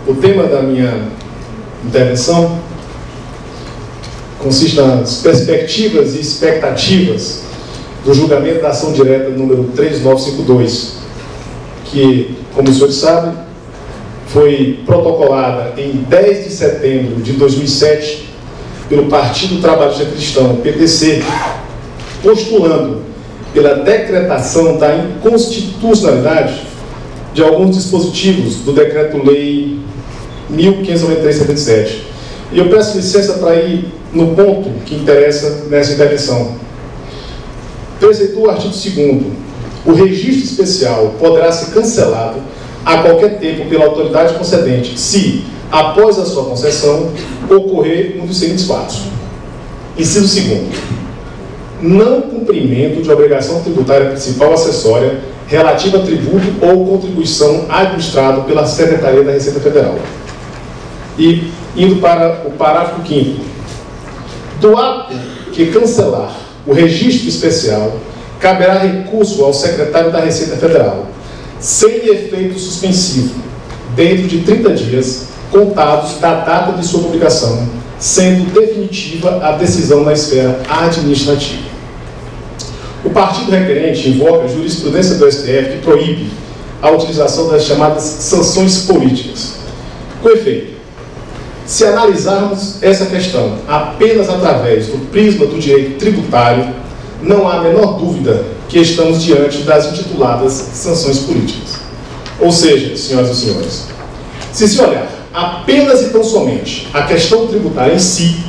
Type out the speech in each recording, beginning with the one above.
O tema da minha intervenção consiste nas perspectivas e expectativas do julgamento da ação direta número 3952, que, como os senhores sabem, foi protocolada em 10 de setembro de 2007 pelo Partido Trabalhista Cristão, PTC, postulando pela decretação da inconstitucionalidade de alguns dispositivos do Decreto-Lei 1593/77. E eu peço licença para ir no ponto que interessa nessa intervenção. Preceitua o artigo 2º. O registro especial poderá ser cancelado a qualquer tempo pela autoridade concedente, se, após a sua concessão, ocorrer um dos seguintes fatos. Inciso 2º. Não cumprimento de obrigação tributária principal ou acessória relativa a tributo ou contribuição administrado pela Secretaria da Receita Federal. E, indo para o parágrafo 5º, do ato que cancelar o registro especial, caberá recurso ao secretário da Receita Federal, sem efeito suspensivo, dentro de 30 dias, contados da data de sua publicação, sendo definitiva a decisão na esfera administrativa. O partido requerente invoca a jurisprudência do STF que proíbe a utilização das chamadas sanções políticas. Com efeito, se analisarmos essa questão apenas através do prisma do direito tributário, não há a menor dúvida que estamos diante das intituladas sanções políticas. Ou seja, senhoras e senhores, se olhar apenas e tão somente a questão tributária em si,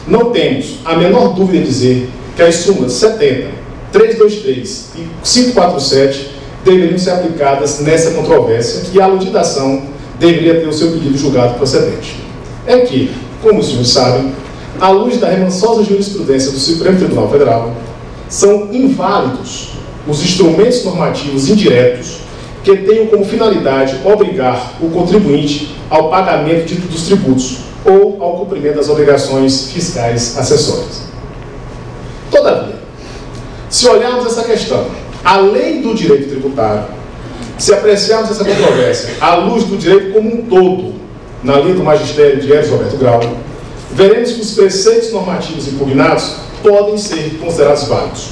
não temos a menor dúvida em dizer que as súmulas 70, 323 e 547 deveriam ser aplicadas nessa controvérsia e a aludida ação deveria ter o seu pedido julgado procedente. É que, como os senhores sabem, à luz da remansosa jurisprudência do Supremo Tribunal Federal, são inválidos os instrumentos normativos indiretos que tenham como finalidade obrigar o contribuinte ao pagamento dos tributos ou ao cumprimento das obrigações fiscais acessórias. Todavia, se olharmos essa questão, além do direito tributário, se apreciarmos essa controvérsia à luz do direito como um todo, na linha do magistério de Eros Roberto Grau, veremos que os preceitos normativos impugnados podem ser considerados válidos.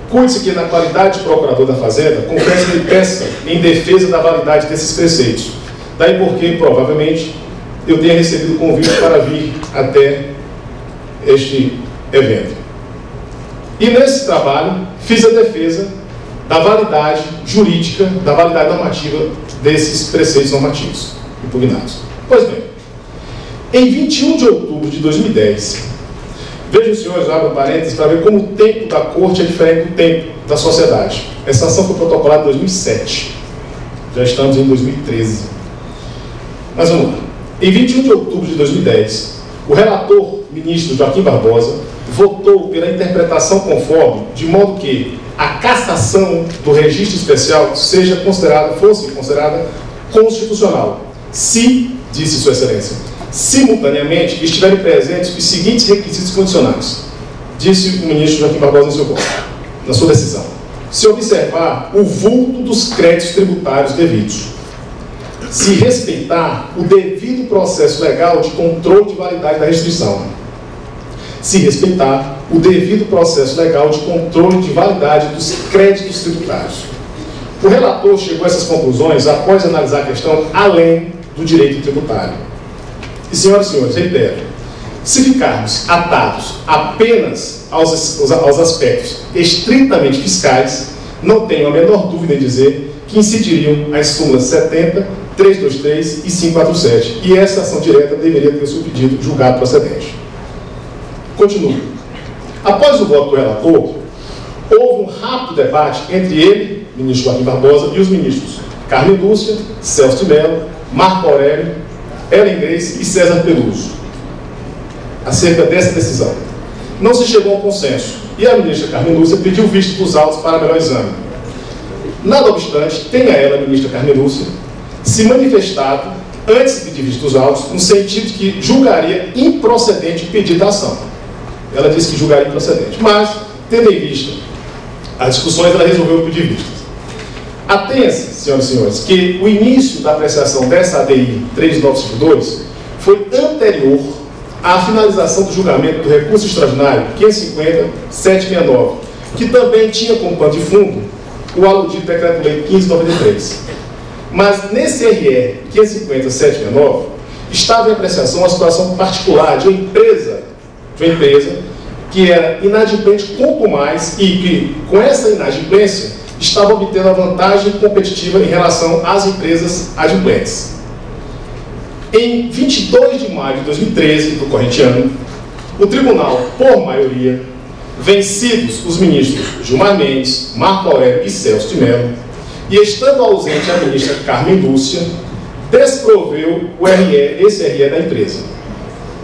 Cuide-se que, na qualidade de procurador da Fazenda, confesso-lhe peça em defesa da validade desses preceitos. Daí porque, provavelmente, eu tenha recebido o convite para vir até este evento. E nesse trabalho, fiz a defesa da validade jurídica, da validade normativa desses preceitos normativos impugnados. Pois bem, em 21 de outubro de 2010, vejam, senhores, abro parênteses para ver como o tempo da corte é diferente do tempo da sociedade. Essa ação foi protocolada em 2007. Já estamos em 2013. Mas vamos lá. Em 21 de outubro de 2010, o relator ministro Joaquim Barbosa votou pela interpretação conforme, de modo que a cassação do registro especial fosse considerada constitucional, se, disse Sua Excelência, simultaneamente estiverem presentes os seguintes requisitos condicionais, disse o ministro Joaquim Barbosa em seu voto, na sua decisão. Se observar o vulto dos créditos tributários devidos, se respeitar o devido processo legal de controle de validade da restrição, se respeitar o devido processo legal de controle de validade dos créditos tributários. O relator chegou a essas conclusões após analisar a questão além do direito tributário. E, senhoras e senhores, reitero, se ficarmos atados apenas aos aspectos estritamente fiscais, não tenho a menor dúvida em dizer que incidiriam as súmulas 70, 323 e 547, e essa ação direta deveria ter o seu pedido julgado procedente. Continuo. Após o voto do relator, houve um rápido debate entre ele, ministro Joaquim Barbosa, e os ministros Carmen Lúcia, Celso de Mello, Marco Aurélio, Ellen Grace e César Peluso, acerca dessa decisão. Não se chegou a um consenso, e a ministra Carmen Lúcia pediu vista dos autos para melhor exame. Nada obstante, tenha ela, a ministra Carmen Lúcia, se manifestado antes de pedir vista dos autos, no sentido de que julgaria improcedente o pedido da ação. Ela disse que julgaria improcedente, mas, tendo em vista as discussões, ela resolveu pedir vistas. Atenha-se, senhoras e senhores, que o início da apreciação dessa ADI 3952 foi anterior à finalização do julgamento do recurso extraordinário 550-769, que também tinha como pano de fundo o aludido Decreto-Lei 1593. Mas nesse RE 550-769 estava em apreciação a situação particular de uma empresa que era inadimplente pouco mais e que, com essa inadimplência, estava obtendo a vantagem competitiva em relação às empresas adimplentes. Em 22 de maio de 2013, do corrente ano, o tribunal, por maioria, vencidos os ministros Gilmar Mendes, Marco Aurélio e Celso de Mello, e estando ausente a ministra Carmen Lúcia, desproveu esse RE da empresa.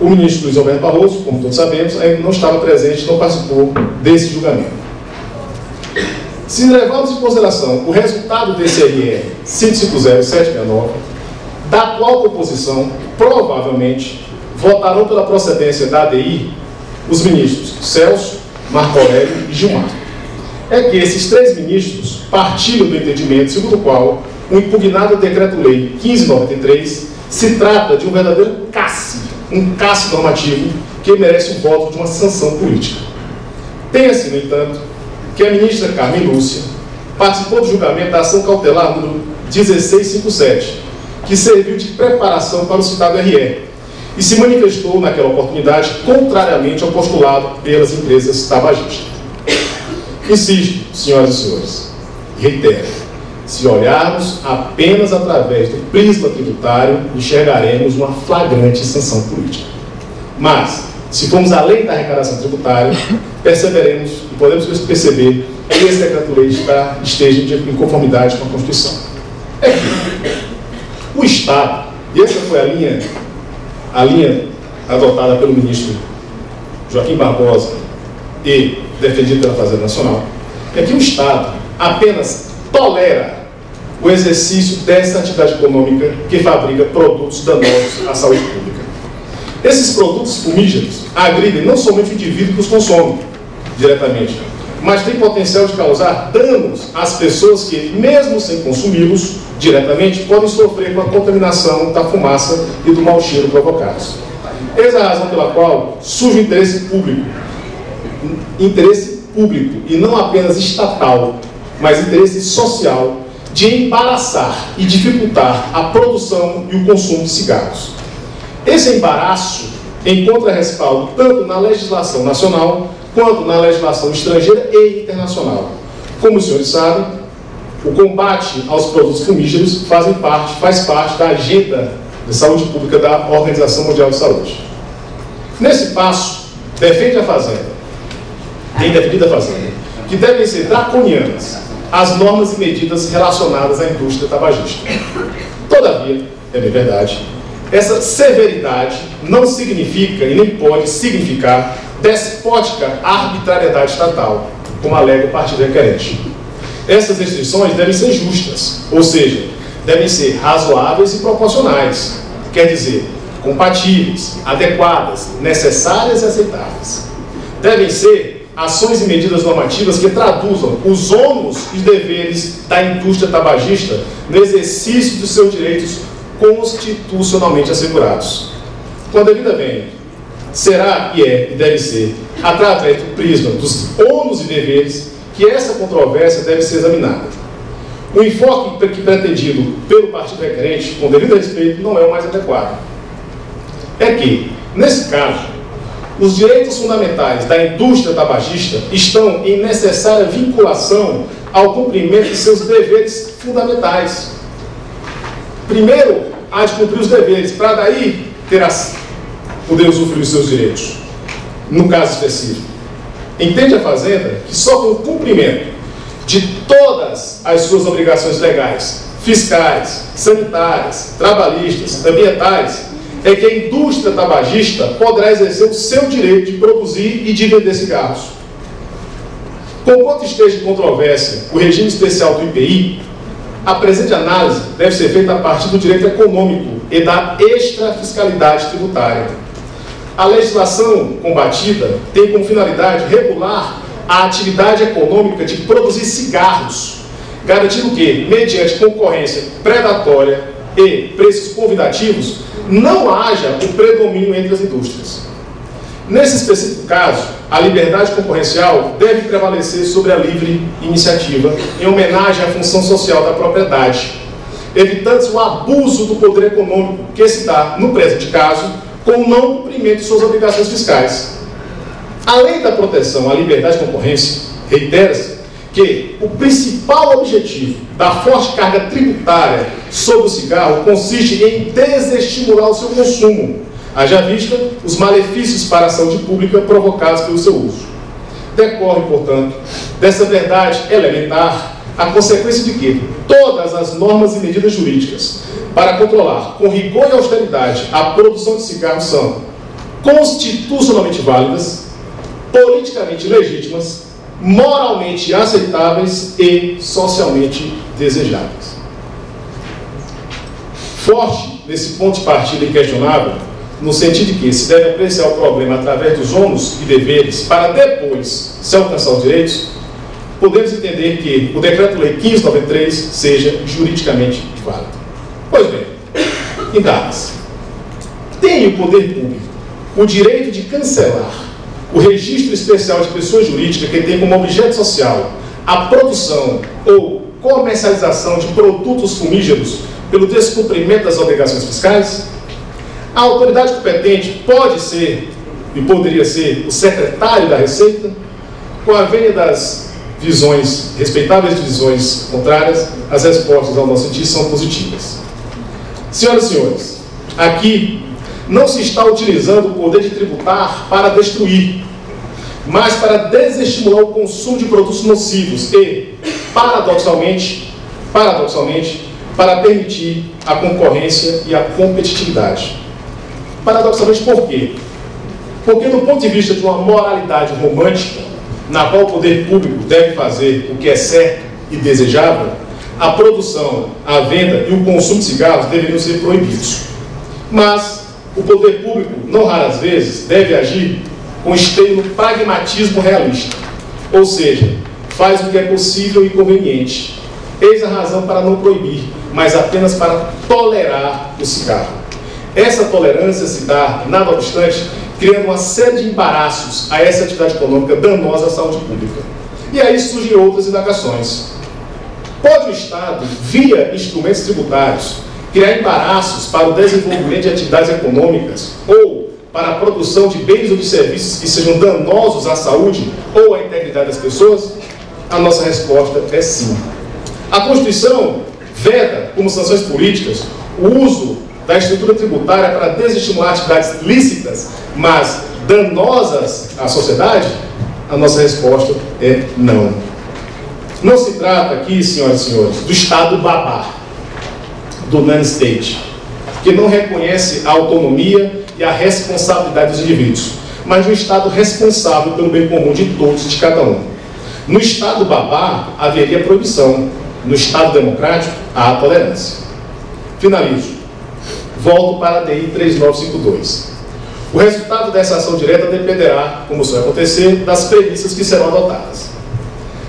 O ministro Luiz Alberto Barroso, como todos sabemos, ainda não estava presente, não participou desse julgamento. Se levarmos em consideração o resultado desse RE 550-769, da atual composição, provavelmente votarão pela procedência da ADI os ministros Celso, Marco Aurélio e Gilmar. É que esses três ministros partilham do entendimento segundo o qual o impugnado Decreto-Lei 1593 se trata de um verdadeiro um casse normativo que merece o voto de uma sanção política. Tenha-se, no entanto, que a ministra Carmen Lúcia participou do julgamento da ação cautelar número 1657, que serviu de preparação para o citado RE, e se manifestou naquela oportunidade contrariamente ao postulado pelas empresas tabagistas. Insisto, senhoras e senhores, e reitero, se olharmos apenas através do prisma tributário, enxergaremos uma flagrante sanção política. Mas, se formos além da arrecadação tributária, perceberemos e podemos perceber que esse decreto-lei esteja em conformidade com a Constituição. É que o Estado, e essa foi a linha adotada pelo ministro Joaquim Barbosa e defendida pela Fazenda Nacional, é que o Estado apenas tolera o exercício dessa atividade econômica que fabrica produtos danosos à saúde pública. Esses produtos fumígeros agridem não somente o indivíduo que os consome diretamente, mas têm potencial de causar danos às pessoas que, mesmo sem consumi-los diretamente, podem sofrer com a contaminação da fumaça e do mau cheiro provocados. Essa é a razão pela qual surge o interesse público, e não apenas estatal, mas interesse social, de embaraçar e dificultar a produção e o consumo de cigarros. Esse embaraço encontra respaldo tanto na legislação nacional quanto na legislação estrangeira e internacional. Como os senhores sabem, o combate aos produtos fumígeros faz parte da agenda de saúde pública da Organização Mundial de Saúde. Nesse passo, defende a Fazenda, tem defendido a Fazenda, que devem ser draconianas as normas e medidas relacionadas à indústria tabagista. Todavia, é bem verdade, essa severidade não significa e nem pode significar despótica arbitrariedade estatal, como alega o partido requerente. Essas restrições devem ser justas, ou seja, devem ser razoáveis e proporcionais, quer dizer, compatíveis, adequadas, necessárias e aceitáveis. Devem ser ações e medidas normativas que traduzam os ônus e deveres da indústria tabagista no exercício dos seus direitos constitucionalmente assegurados. Com a devida vênia, será e é e deve ser, através do prisma dos ônus e deveres, que essa controvérsia deve ser examinada. O enfoque pretendido pelo partido requerente, com devido respeito, não é o mais adequado. É que, nesse caso, os direitos fundamentais da indústria tabagista estão em necessária vinculação ao cumprimento de seus deveres fundamentais. Primeiro, há de cumprir os deveres, para daí poder usufruir os seus direitos, no caso específico. Entende a Fazenda que só com o cumprimento de todas as suas obrigações legais fiscais, sanitárias, trabalhistas, ambientais, é que a indústria tabagista poderá exercer o seu direito de produzir e de vender cigarros. Conquanto esteja em controvérsia o regime especial do IPI, a presente análise deve ser feita a partir do direito econômico e da extrafiscalidade tributária. A legislação combatida tem como finalidade regular a atividade econômica de produzir cigarros, garantindo que, mediante concorrência predatória e preços convidativos, não haja o predomínio entre as indústrias. Nesse específico caso, a liberdade concorrencial deve prevalecer sobre a livre iniciativa, em homenagem à função social da propriedade, evitando-se o abuso do poder econômico que se dá, no presente caso, com o não cumprimento de suas obrigações fiscais. Além da proteção à liberdade de concorrência, reitera-se que o principal objetivo da forte carga tributária sobre o cigarro consiste em desestimular o seu consumo, haja vista os malefícios para a saúde pública provocados pelo seu uso. Decorre, portanto, dessa verdade elementar a consequência de que todas as normas e medidas jurídicas para controlar com rigor e austeridade a produção de cigarros são constitucionalmente válidas, politicamente legítimas, moralmente aceitáveis e socialmente desejáveis. Forte nesse ponto de partida inquestionável, no sentido de que se deve apreciar o problema através dos ônus e deveres para depois se alcançar os direitos, podemos entender que o Decreto-Lei 1593 seja juridicamente válido. Pois bem, indaga-se: tem o poder público o direito de cancelar o registro especial de pessoa jurídica que tem como objeto social a produção ou comercialização de produtos fumígeros pelo descumprimento das obrigações fiscais? A autoridade competente pode ser e poderia ser o secretário da Receita? Com a vênia das visões, respeitáveis visões contrárias, as respostas ao nosso sentido são positivas. Senhoras e senhores, aqui não se está utilizando o poder de tributar para destruir, mas para desestimular o consumo de produtos nocivos e, paradoxalmente, para permitir a concorrência e a competitividade. Paradoxalmente, por quê? Porque, do ponto de vista de uma moralidade romântica, na qual o poder público deve fazer o que é certo e desejável, a produção, a venda e o consumo de cigarros deveriam ser proibidos. Mas o poder público, não raras vezes, deve agir com esteio no pragmatismo realista, ou seja, faz o que é possível e conveniente. Eis a razão para não proibir, mas apenas para tolerar o cigarro. Essa tolerância se dá, nada obstante, criando uma série de embaraços a essa atividade econômica danosa à saúde pública. E aí surgem outras indagações. Pode o Estado, via instrumentos tributários, criar embaraços para o desenvolvimento de atividades econômicas ou para a produção de bens ou de serviços que sejam danosos à saúde ou à integridade das pessoas? A nossa resposta é sim. A Constituição veda, como sanções políticas, o uso da estrutura tributária para desestimular atividades lícitas, mas danosas à sociedade? A nossa resposta é não. Não se trata aqui, senhoras e senhores, do Estado babá, do non-state, que não reconhece a autonomia e a responsabilidade dos indivíduos, mas de um Estado responsável pelo bem comum de todos e de cada um. No Estado babá haveria proibição, no Estado democrático há tolerância. Finalizo. Volto para a DI 3952. O resultado dessa ação direta dependerá, como isso vai acontecer, das premissas que serão adotadas.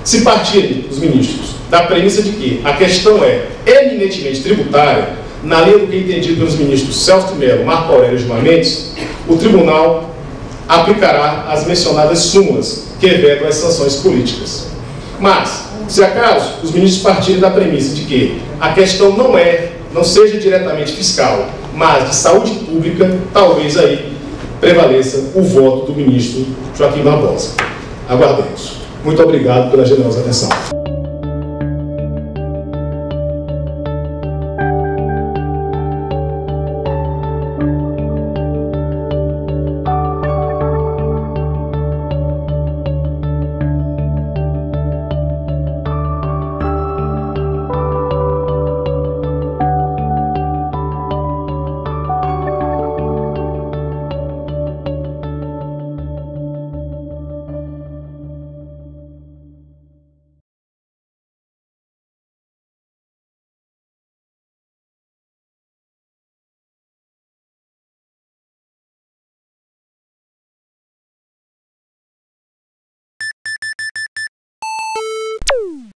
Se partirem os ministros da premissa de que a questão é eminentemente tributária, na linha do que é entendido pelos ministros Celso de Mello, Marco Aurélio e Gilmar Mendes, o tribunal aplicará as mencionadas súmulas que vedam as sanções políticas. Mas, se acaso os ministros partirem da premissa de que a questão não seja diretamente fiscal, mas de saúde pública, talvez aí prevaleça o voto do ministro Joaquim Barbosa. Aguardemos. Muito obrigado pela generosa atenção.